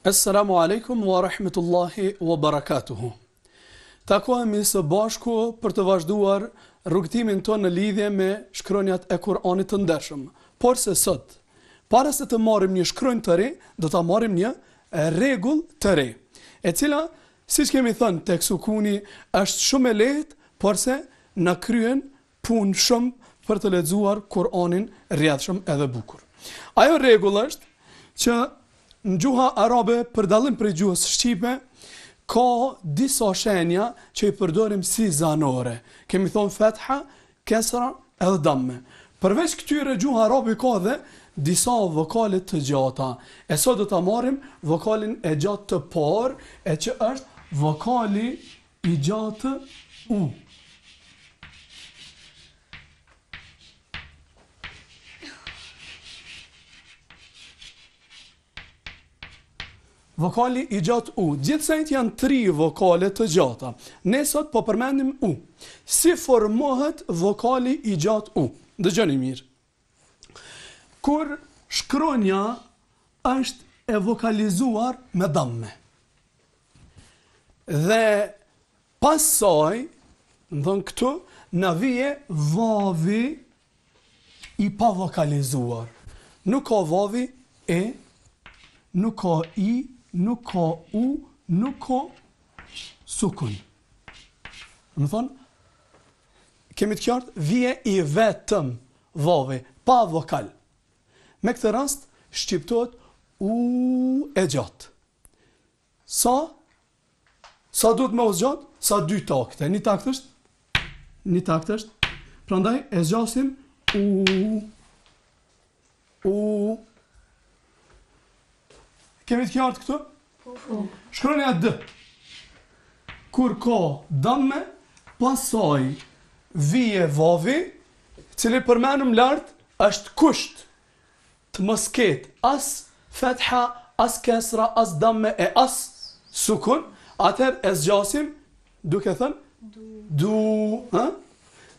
Assalamu alaikum wa rahmetullahi wa barakatuhu. Takohemi së bashku për të vazhduar rrugtimin tonë në lidhje me shkronjat e Kur'anit të ndershëm. Por se sot, para se të marrim një shkronjë të re, do ta marrim një rregull të re, e cila, siç kemi thënë tek Sukuni, është shumë e lehtë, por se na kryen punë shumë për të lexuar Kur'anin rrjedhshëm edhe bukur. Ajo rregull është që në gjuha arabe, për dallim prej gjuhës shqipe, ka disa shenja që i përdorim si zanore. Kemi thonë fetha, kesra edhe damme. Përveç këtyre gjuha arabe ka dhe disa vokale të gjata. E sot do ta marrim vokalin e gjatë të parë, e që është vokali i gjatë u. Vokali i gjatë u. Gjithsejt janë 3 vokale të gjata. Ne sot po përmendim u. Si formohet vokali i gjatë u? Dëgjoni mirë. Kur shkronja është e vokalizuar me damme, dhe pas saj, ndon këtu, na vije vavi i pa vokalizuar. Nuk ka vavi e, nuk ka i, nuk ka u, nuk ka sukun. Më thonë, kemi të qartë, vije i vetëm vavi, pa vokal. Me këtë rast, shqiptohet u e gjatë. Sa duhet me u zgjatë? Sa 2 takte. Një takt është, prandaj e zgjasim u. Kemi të qartë këtu? Shkronja D. Kur ka damme, pasaj vije vavi, cili përmenëm lartë është kusht të mos ketë as fetha, as kesra, as damme e as sukun, atër e zgjasim, duke thënë? Du.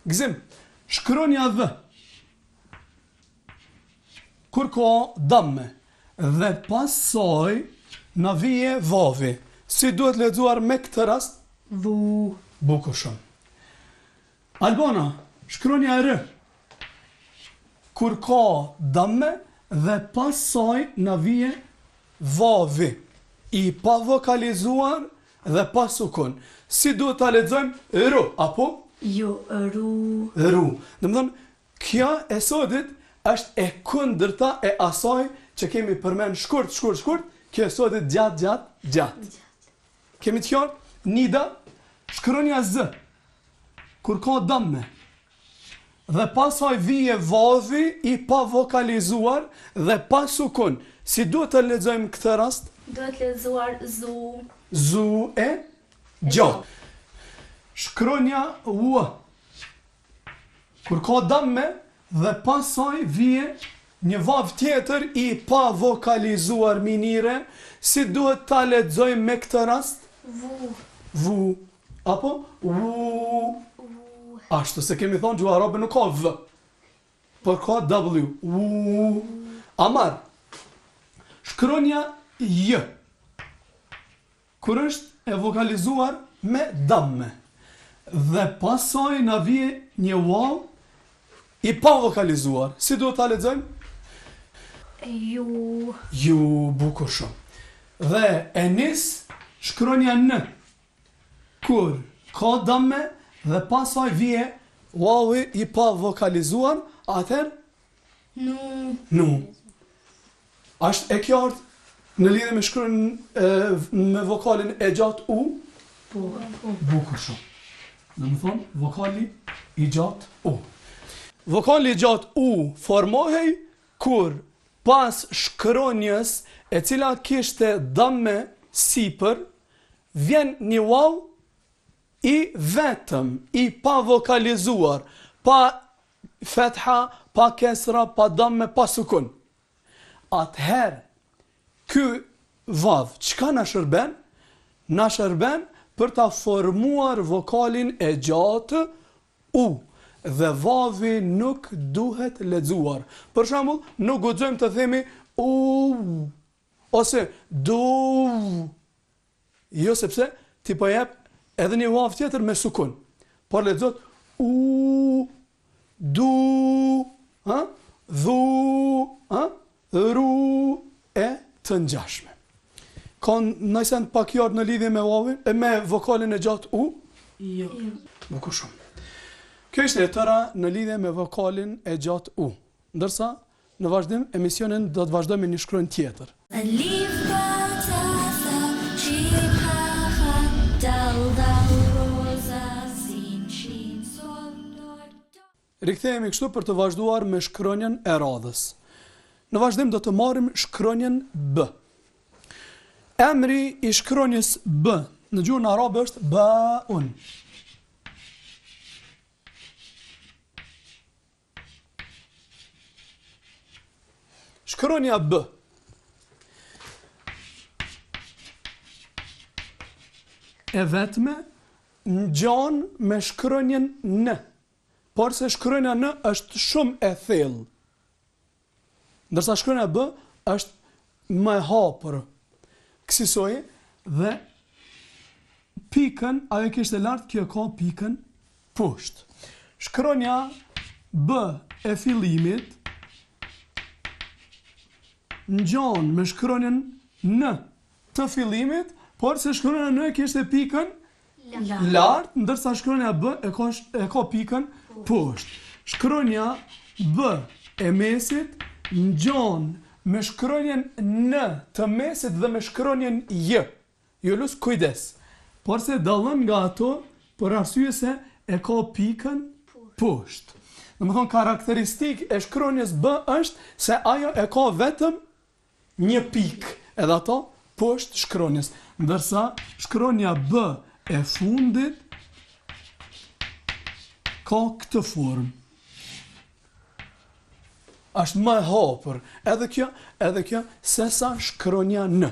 Gzim. Shkronja D. Kur ka damme, dhe pas saj na vije vavi. Si duhet lexuar me këtë rast? Vu. Bukur shumë. Albana, shkronja R. Kur ka damme dhe pas saj na vije vavi i pa vokalizuar dhe pa sukun. Si duhet ta lexojmë? Ru, apo? Jo, ru. Ru. Domethënë, kjo e sotit është e kundërta e asaj që kemi përmend shkurt, kjo e sotit gjatë. Kemi të qartë? Nida, shkronja Z. Kur ka damme, dhe pasaj vije vavi i pa vokalizuar dhe pa sukun. Si duhet të lexojmë këtë rast? Duhet lexuar zu. Zu e gjatë. Shkronja U. Kur ka damme dhe pasaj vije një vav tjetër i pa vokalizuar minire, si duhet ta lexojmë me këtë rast? Vu. Vu. Apo? Vu. Ashtu se kemi thonë gjuha arabe nuk ka v, por ka w. Vu. Amar. Shkronja J. Kur është e vokalizuar me damme, dhe pasaj na vije një vav i pa vokalizuar, si duhet ta lexojmë? Ju. Ju, bukur shumë. Dhe e nis shkronja N. Kur ka damme dhe pasaj vije vavi i pa vokalizuar, atër? Nu. Ashtë e qartë në lidhje me shkronjën me vokalin e gjatë u? Bukur shumë. Në më thonë, vokali i gjatë u. Vokali i gjatë u formohej kur pas shkronjës e cila kishte damme sipër, vjen një vav i vetëm, i pa vokalizuar, pa fetha, pa kesra, pa damme, pa sukun. Atëherë, ky vadh, çka na shërben? Na shërben për ta formuar vokalin e gjatë u. Dhe vadhi nuk duhet lexuar. Për shembull, nuk guxojmë të themi u ose du. Jo, sepse ti po jep edhe një vadh tjetër me sukun. Por lexohet u, du, ha? Dhu, ha? Ru, e të ngjashme. Ka nëse pak jarë në lidhje me vadhin, me vokalin e gjatë u? Jo. Bukur shumë. Kjo ishte e tëra në lidhje me vokalin e gjatë u. Ndërsa, në vazhdim, emisionin do të vazhdojmë me një shkronjë tjetër. Rikthehemi kështu për të vazhduar me shkronjën e radhës. Në vazhdim do të marrim shkronjën B. Emri i shkronjës B në gjuhën arabe është baun. Shkronja B. E vetme ngjan me shkronjën N. Por se shkronja N është shumë e thellë. Ndërsa shkronja B është më e hapur. Kësaj dhe pikën, ajo kishte lart, kjo ka pikën poshtë. Shkronja B e fillimit ngjan me shkronjën N të fillimit, por se shkronja N kishte pikën lart, ndërsa shkronja B e ka pikën poshtë. Shkronja B e mesit ngjan me shkronjën N të mesit dhe me shkronjën J. Ju lus kujdes. Por se dallon nga ato për arsye se e ka pikën poshtë. Domethënë karakteristikë e shkronjës B është se ajo e ka vetëm një pikë, edhe ato poshtë shkronjës. Ndërsa shkronja B e fundit ka këtë formë. Është më e hapur, edhe kjo sesa shkronja N.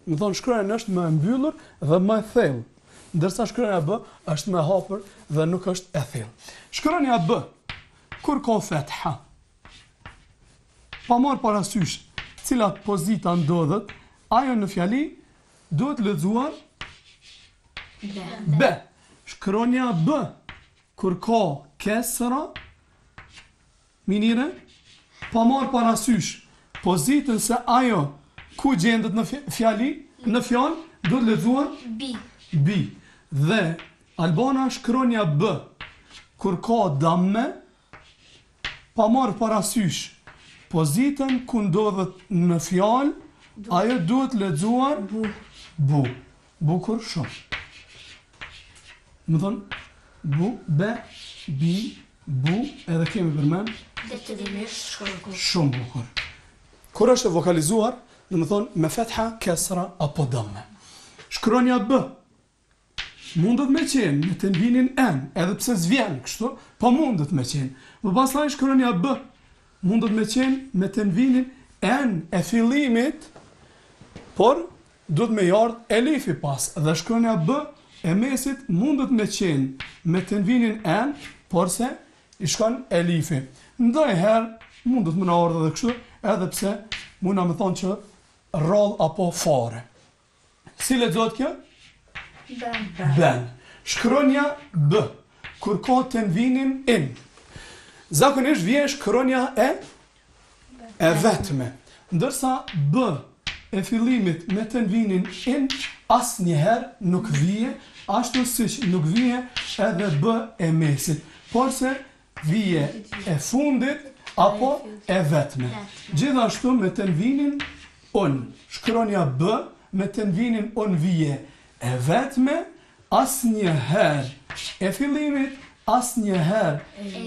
Më thonë shkronja N është më e mbyllur dhe më e thellë, ndërsa shkronja B është më e hapur dhe nuk është e thellë. Shkronja B, kur ka fetha, pa marrë parasysh cilat pozita ndodhet, ajo në fjali duhet lexuar B. Shkronja B, kur ka kesra, minire, pa marrë parasysh pozitën se ajo ku gjendet në fjali, në fjalë, duhet lexuar B. Dhe Albana shkronja B, kur ka damme, pa marrë parasysh pozitën ku ndodhet në fjalë, ajo duhet lexuar bu. Bukur shumë. Më thonë, bu, be, bi, bu, edhe kemi përmen? Shumë bukur. Kur është vokalizuar, dhe më thonë, me fetha, kesra, apo damme. Shkronja B, mundet me qenë, me të nvinin N, edhe pse zvjen kështu, po mundet me qenë. Më pasaj shkronja B, mundet me qenë, me të nvinin N e fillimit, por duhet me jardë elifi pas. Dhe shkronja B e mesit mundet me qenë, me të nvinin N, por se i shkon elifi. Ndonjëherë mundet më në ardhë dhe kështu, edhe pse muna me thonë që rrallë apo fare. Si lexohet kjo? Ben. Shkronja B, kur ka të nvinin in. Zakonisht vjen shkronja e vetme. Ndërsa B e fillimit me të nvinin in, asnjëherë nuk vije, ashtu siç nuk vije edhe B e mesit. Por se vije e fundit apo e vetme. Gjithashtu me të nvinin un. Shkronja B me të nvinin un vije e vetme, asnjëherë e fillimit, asnjëherë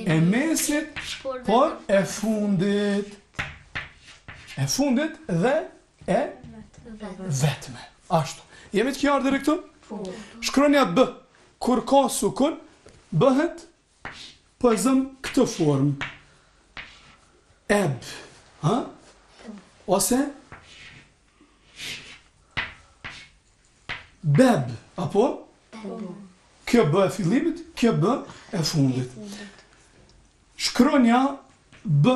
e mesit, por e fundit. E fundit dhe e vetme. Ashtu. Jemi të qartë deri këtu? Shkronja B, kur ka sukun, bëhet po e zëm këtë formë. Eb, ha? Ose beb, apo? Kjo bë e fillimit, kjo bë e fundit. Shkronja b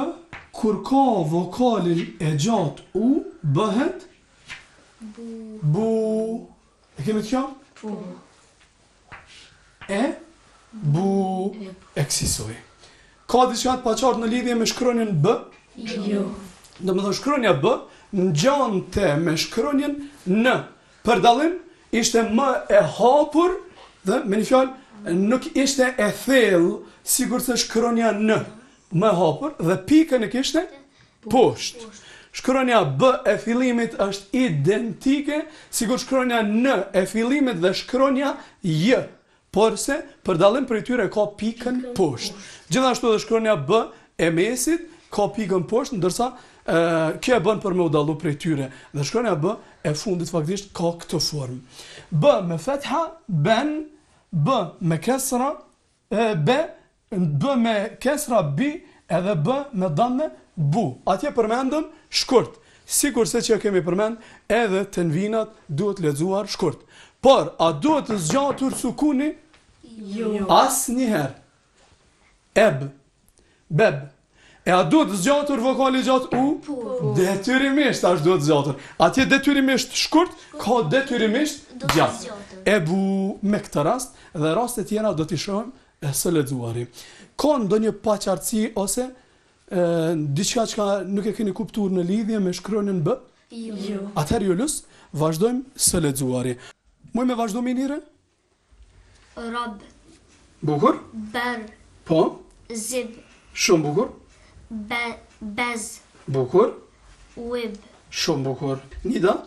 kur ka vokalin e gjatë u bëhet bu. E kemi të qenë? Po. E bu e kësisoj. Ka diçka të paqartë në lidhje me shkronjën b? Jo. Domethënë shkronja b ngjante me shkronjën n. Për dallim ishte më e hapur dhe me një fjalë nuk ishte e thellë sikur se shkronja n, më e hapur dhe pikën e kishte poshtë. Shkronja b e fillimit është identike sikur shkronja n e fillimit dhe shkronja j. Por se për dallim prej tyre ka pikën poshtë. Gjithashtu edhe shkronja b e mesit ka pikën poshtë, ndërsa kjo e bën për me u dallu prej tyre. Dhe shkronja b e fundit faktikisht ka këtë formë. B me fetha, ben, b me kesra, b me kesra bi, edhe b me damme bu. Atje përmendëm shkurt. Sikur se që kemi përmend, edhe tenvinat duhet lexuar shkurt. Por, a duhet të zgjatur sukuni? Jo. Asnjëherë. Eb, beb. E a duhet të zgjatur vokali gjatë u? Po. Detyrimisht ashtë duhet zgjatur. Atje detyrimisht shkurt, ka detyrimisht gjatë. Ebu me këtë rast, dhe rastet tjera do t'i shohim së lexuari. Ka ndonjë paqartësi ose diçka që nuk e keni kuptuar në lidhje me shkronjën b? Jo. Atëherë ju lus, vazhdojmë së lexuari. Muj me vazhdo minire? Rab, Bukur? ber, Po? zib, Shumë bukur? bez, Bukur? wib, Shumë bukur. Nida?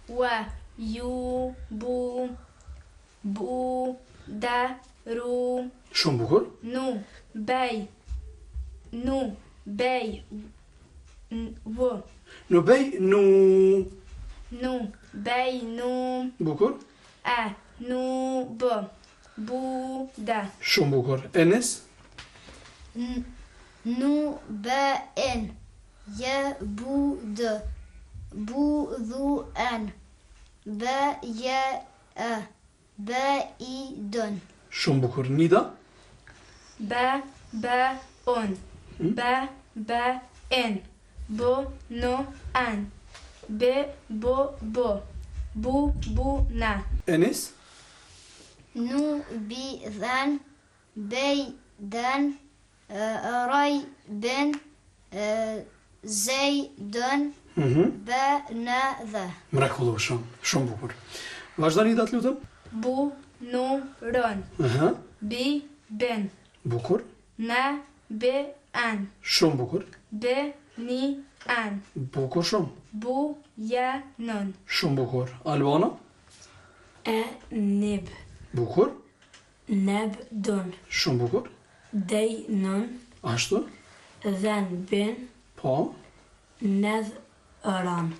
Wa, ju, bu, da, ru, Shumë bukur. nu, bej, v, Në bej, nu, bej, nu, bukur? nu, bu, da. Shumë bukur. Enes? nu, be, en, je, bu, dë, bu, dhu, en, be, je, e, be, i, dën. Shumë bukur. Nida? Be, on, be, en, bo, no, an, be, bo, bu, na. Enis? Nu, bi, dhen, bej, den, raj, bin, zej, dën, be, në, dhe. Mrekullueshëm. Shumë bukur. Vazhdo Nida të lutem. Bu, nu, rën, Aha. bi, ben, Bukur. na, be, an, Shumë bukur. be, ni, an, Bukur shumë. bu, ja, nën. Shumë bukur. Albana? Nib, Bukur. neb dun, Shumë bukur. dej nën, Ashtu? dhen bin, Po. nedh ran.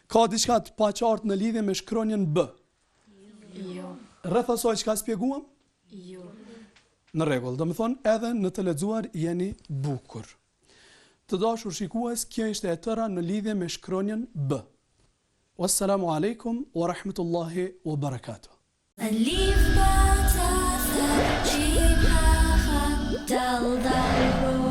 Ka diçka të paqartë në lidhje me shkronjën b? Jo, Rreth asaj çka spjeguam? jo. Në rregull, do të thonë edhe në të lexuar jeni bukur. Të dashur shikues, kjo ishte e tëra në lidhje me shkronjën b. Wassalamu alaikum wa rahmatullahi wa barakatuh. Alif ba ta tha jim ha ha dal dal ro